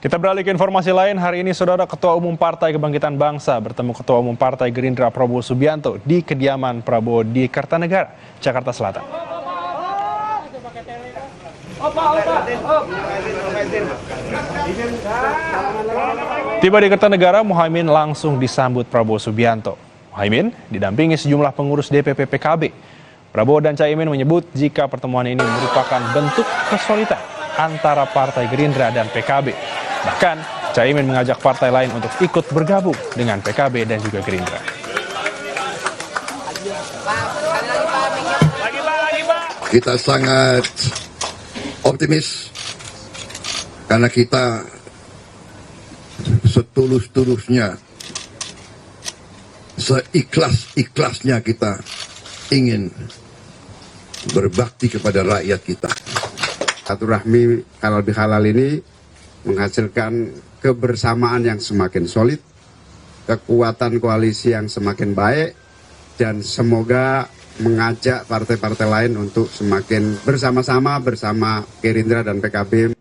Kita beralih ke informasi lain. Hari ini Saudara Ketua Umum Partai Kebangkitan Bangsa bertemu Ketua Umum Partai Gerindra Prabowo Subianto di kediaman Prabowo di Kertanegara, Jakarta Selatan. Tiba di Kertanegara, Muhaimin langsung disambut Prabowo Subianto. Muhaimin didampingi sejumlah pengurus DPP PKB. Prabowo dan Caimin menyebut jika pertemuan ini merupakan bentuk kesolidan antara Partai Gerindra dan PKB. Bahkan, Caimin mengajak partai lain untuk ikut bergabung dengan PKB dan juga Gerindra. Kita sangat optimis karena kita setulus-tulusnya, seikhlas-ikhlasnya kita ingin berbakti kepada rakyat kita. Silaturahmi halal bihalal ini menghasilkan kebersamaan yang semakin solid, kekuatan koalisi yang semakin baik, dan semoga mengajak partai-partai lain untuk semakin bersama-sama bersama Gerindra dan PKB